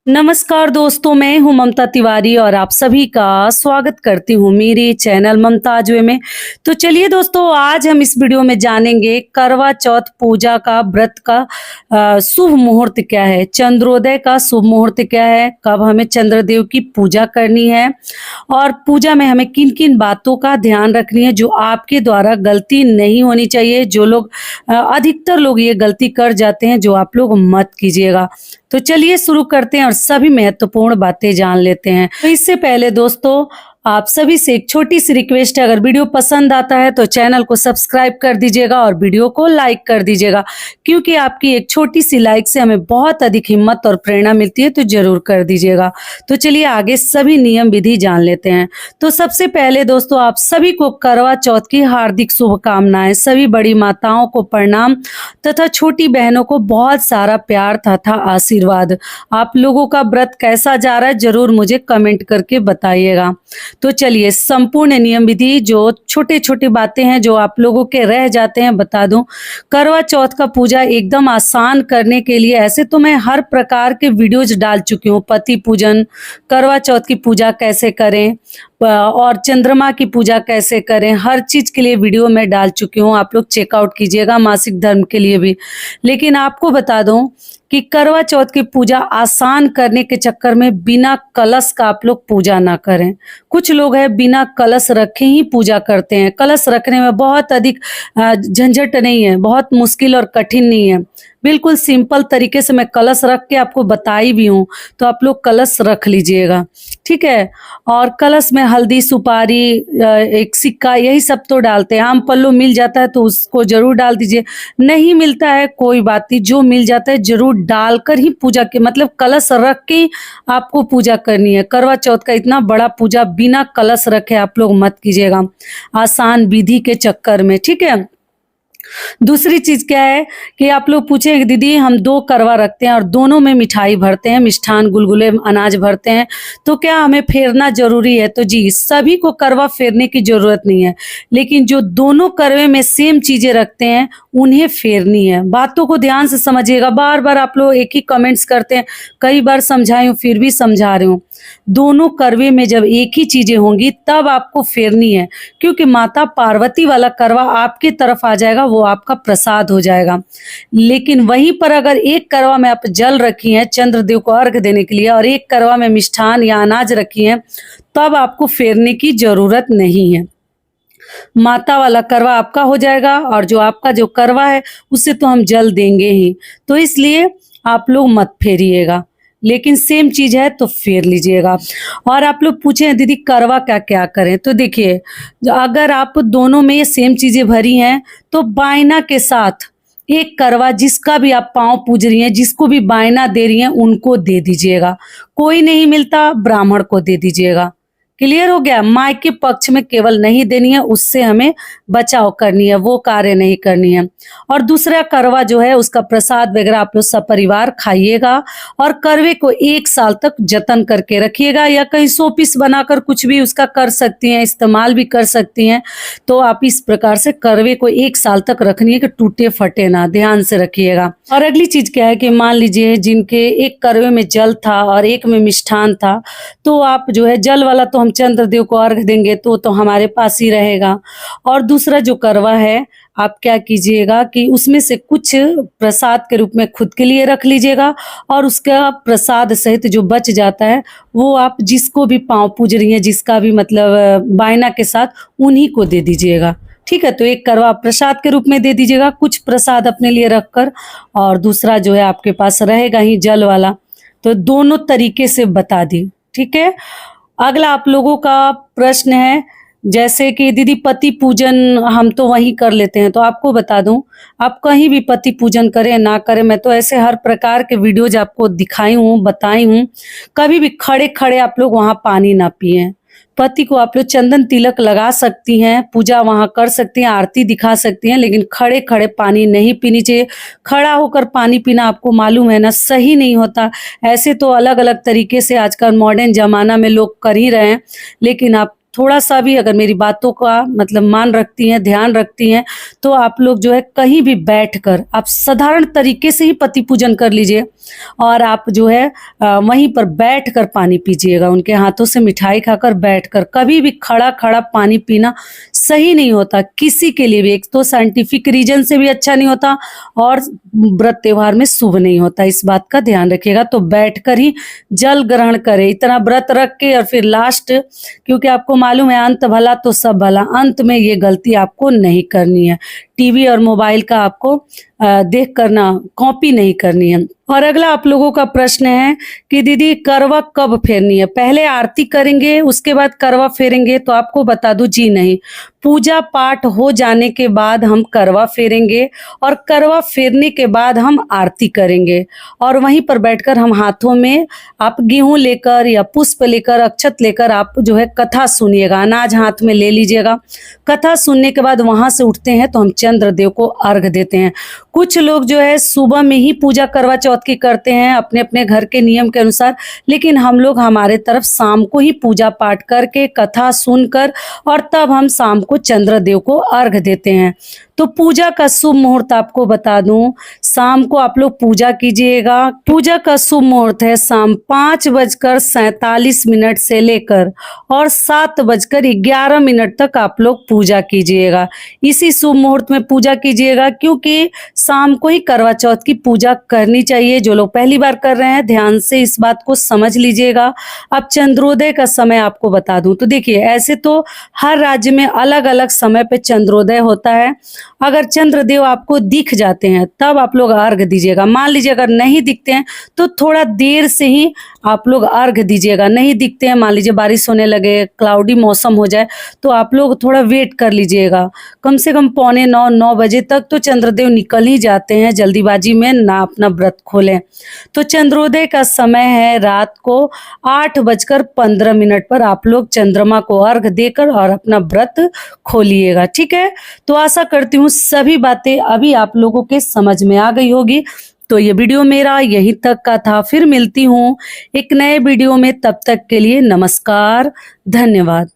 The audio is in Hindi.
नमस्कार दोस्तों, मैं हूँ ममता तिवारी और आप सभी का स्वागत करती हूँ मेरे चैनल ममताज वे में। तो चलिए दोस्तों, आज हम इस वीडियो में जानेंगे करवा चौथ पूजा का व्रत का शुभ मुहूर्त क्या है, चंद्रोदय का शुभ मुहूर्त क्या है, कब हमें चंद्रदेव की पूजा करनी है और पूजा में हमें किन किन बातों का ध्यान रखनी है जो आपके द्वारा गलती नहीं होनी चाहिए। जो लोग अधिकतर लोग ये गलती कर जाते हैं, जो आप लोग मत कीजिएगा। तो चलिए शुरू करते हैं और सभी महत्वपूर्ण बातें जान लेते हैं। तो इससे पहले दोस्तों, आप सभी से एक छोटी सी रिक्वेस्ट है, अगर वीडियो पसंद आता है तो चैनल को सब्सक्राइब कर दीजिएगा और वीडियो को लाइक कर दीजिएगा, क्योंकि आपकी एक छोटी सी लाइक से हमें बहुत अधिक हिम्मत और प्रेरणा मिलती है, तो जरूर कर दीजिएगा। तो चलिए आगे सभी नियम विधि जान लेते हैं। तो सबसे पहले दोस्तों, आप सभी को करवा चौथ की हार्दिक शुभकामनाएं। सभी बड़ी माताओं को प्रणाम तथा छोटी बहनों को बहुत सारा प्यार तथा आशीर्वाद। आप लोगों का व्रत कैसा जा रहा है जरूर मुझे कमेंट करके बताइएगा। तो चलिए संपूर्ण नियम विधि, जो छोटे छोटे बातें हैं जो आप लोगों के रह जाते हैं, बता दूं। करवा चौथ का पूजा एकदम आसान करने के लिए ऐसे तो मैं हर प्रकार के वीडियोज डाल चुकी हूँ। पति पूजन, करवा चौथ की पूजा कैसे करें और चंद्रमा की पूजा कैसे करें, हर चीज के लिए वीडियो मैं डाल चुकी हूँ। आप लोग चेकआउट कीजिएगा, मासिक धर्म के लिए भी। लेकिन आपको बता दूं कि करवा चौथ की पूजा आसान करने के चक्कर में बिना कलश का आप लोग पूजा ना करें। कुछ लोग हैं बिना कलश रखे ही पूजा करते हैं। कलश रखने में बहुत अधिक झंझट नहीं है, बहुत मुश्किल और कठिन नहीं है। बिल्कुल सिंपल तरीके से मैं कलश रख के आपको बताई भी हूँ, तो आप लोग कलश रख लीजिएगा, ठीक है। और कलश में हल्दी, सुपारी, एक सिक्का, यही सब तो डालते हैं। आम पल्लू मिल जाता है तो उसको जरूर डाल दीजिए, नहीं मिलता है कोई बात नहीं, जो मिल जाता है जरूर डालकर ही पूजा के मतलब कलश रख के आपको पूजा करनी है। करवा चौथ का इतना बड़ा पूजा बिना कलश रखे आप लोग मत कीजिएगा, आसान विधि के चक्कर में, ठीक है। दूसरी चीज क्या है कि आप लोग पूछेंगे दीदी हम 2 करवा रखते हैं और दोनों में मिठाई भरते हैं, मिष्ठान गुलगुले अनाज भरते हैं, तो क्या हमें फेरना जरूरी है? तो जी, सभी को करवा फेरने की जरूरत नहीं है, लेकिन जो दोनों करवे में सेम चीजें रखते हैं उन्हें फेरनी है। बातों को ध्यान से समझिएगा। बार बार आप लोग एक ही कमेंट्स करते हैं, कई बार समझाई हूँ फिर भी समझा रही हूँ। दोनों करवे में जब एक ही चीजें होंगी तब आपको फेरनी है, क्योंकि माता पार्वती वाला करवा आपकी तरफ आ जाएगा, वो आपका प्रसाद हो जाएगा। लेकिन वहीं पर अगर एक करवा में आप जल रखी हैं चंद्रदेव को अर्घ देने के लिए और एक करवा में मिष्ठान या अनाज रखी हैं, तब आपको फेरने की जरूरत नहीं है। माता वाला करवा आपका हो जाएगा और जो आपका जो करवा है उससे तो हम जल देंगे ही, तो इसलिए आप लोग मत फेरिएगा, लेकिन सेम चीज है तो फेर लीजिएगा। और आप लोग पूछे दीदी करवा क्या क्या करें, तो देखिए अगर आप दोनों में ये सेम चीजें भरी हैं तो बायना के साथ एक करवा जिसका भी आप पांव पूज रही हैं, जिसको भी बायना दे रही हैं उनको दे दीजिएगा। कोई नहीं मिलता ब्राह्मण को दे दीजिएगा। क्लियर हो गया? माँ के पक्ष में केवल नहीं देनी है, उससे हमें बचाव करनी है, वो कार्य नहीं करनी है। और दूसरा करवा जो है उसका प्रसाद वगैरह आप लोग सपरिवार खाइएगा और करवे को 1 साल तक जतन करके रखिएगा, या कहीं शोपीस बनाकर कुछ भी उसका कर सकती हैं, इस्तेमाल भी कर सकती हैं। तो आप इस प्रकार से करवे को 1 साल तक रखनी है कि टूटे फटे ना, ध्यान से रखिएगा। और अगली चीज क्या है कि मान लीजिए जिनके एक करवे में जल था और एक में मिष्ठान था, तो आप जो है जल वाला तो हम चंद्रदेव को अर्घ देंगे तो हमारे पास ही रहेगा। और दूसरा जो करवा है आप क्या कीजिएगा कि उसमें से कुछ प्रसाद के रूप में खुद के लिए रख लीजिएगा और उसका प्रसाद सहित जो बच जाता है वो आप जिसको भी पांव पूज रही हैं, जिसका भी मतलब बायना के साथ, उन्हीं को दे दीजिएगा, ठीक है। तो एक करवा प्रसाद के रूप में दे दीजिएगा, कुछ प्रसाद अपने लिए रखकर, और दूसरा जो है आपके पास रहेगा ही जल वाला। तो दोनों तरीके से बता दी, ठीक है। अगला आप लोगों का प्रश्न है जैसे कि दीदी पति पूजन हम तो वहीं कर लेते हैं, तो आपको बता दूं आप कहीं भी पति पूजन करें ना करें, मैं तो ऐसे हर प्रकार के वीडियोज आपको दिखाई हूँ, बताई हूँ। कभी भी खड़े खड़े आप लोग वहां पानी ना पिए। पति को आप लोग चंदन तिलक लगा सकती हैं, पूजा वहां कर सकती हैं, आरती दिखा सकती हैं, लेकिन खड़े खड़े पानी नहीं पीनी चाहिए। खड़ा होकर पानी पीना आपको मालूम है ना, सही नहीं होता। ऐसे तो अलग अलग तरीके से आजकल मॉडर्न जमाना में लोग कर ही रहे हैं, लेकिन आप थोड़ा सा भी अगर मेरी बातों का मतलब मान रखती हैं, ध्यान रखती हैं, तो आप लोग जो है कहीं भी बैठकर आप साधारण तरीके से ही पति पूजन कर लीजिए और आप जो है वहीं पर बैठकर पानी पीजिएगा, उनके हाथों से मिठाई खाकर बैठकर। कभी भी खड़ा खड़ा पानी पीना सही नहीं होता किसी के लिए भी, एक तो साइंटिफिक रीजन से भी अच्छा नहीं होता और व्रत त्योहार में शुभ नहीं होता, इस बात का ध्यान रखिएगा। तो बैठकर ही जल ग्रहण करें, इतना व्रत रख के और फिर लास्ट, क्योंकि आपको मालूम है अंत भला तो सब भला, अंत में ये गलती आपको नहीं करनी है। टीवी और मोबाइल का आपको देख करना कॉपी नहीं करनी है। और अगला आप लोगों का प्रश्न है कि दीदी करवा कब फेरनी है, पहले आरती करेंगे उसके बाद करवा फेरेंगे? तो आपको बता दूं, जी नहीं, पूजा पाठ हो जाने के बाद हम करवा फेरेंगे और करवा फेरने के बाद हम आरती करेंगे और वहीं पर बैठकर हम हाथों में आप गेहूं लेकर या पुष्प लेकर, अक्षत लेकर आप जो है कथा सुनिएगा, अनाज हाथ में ले लीजिएगा। कथा सुनने के बाद वहां से उठते हैं तो हम चंद्रदेव को अर्घ देते हैं। कुछ लोग जो है सुबह में ही पूजा करवा चौथ की करते हैं अपने अपने घर के नियम के अनुसार, लेकिन हम लोग हमारे तरफ शाम को ही पूजा पाठ करके कथा सुनकर और तब हम शाम को चंद्रदेव को अर्घ देते हैं। तो पूजा का शुभ मुहूर्त आपको बता दूं, शाम को आप लोग पूजा कीजिएगा। पूजा का शुभ मुहूर्त है शाम 5:47 से लेकर और 7:11 तक आप लोग पूजा कीजिएगा। इसी शुभ मुहूर्त में पूजा कीजिएगा, क्योंकि शाम को ही करवा चौथ की पूजा करनी चाहिए। जो लोग पहली बार कर रहे हैं ध्यान से इस बात को समझ लीजिएगा। अब चंद्रोदय का समय आपको बता दूं, तो देखिए ऐसे तो हर राज्य में अलग अलग समय पे चंद्रोदय होता है। अगर चंद्रदेव आपको दिख जाते हैं तब आप लोग अर्घ दीजिएगा। मान लीजिए अगर नहीं दिखते हैं तो थोड़ा देर से ही आप लोग अर्घ दीजिएगा। नहीं दिखते हैं, मान लीजिए बारिश होने लगे, क्लाउडी मौसम हो जाए, तो आप लोग थोड़ा वेट कर लीजिएगा। कम से कम 8:45-9 बजे तक तो चंद्रदेव निकल ही जाते हैं, जल्दीबाजी में ना अपना व्रत खोलें। तो चंद्रोदय का समय है रात को 8:15 पर आप लोग चंद्रमा को अर्घ देकर और अपना व्रत खोलिएगा, ठीक है। तो आशा करती हूँ सभी बातें अभी आप लोगों के समझ में आ गई होगी। तो ये वीडियो मेरा यहीं तक का था, फिर मिलती हूँ एक नए वीडियो में, तब तक के लिए नमस्कार, धन्यवाद।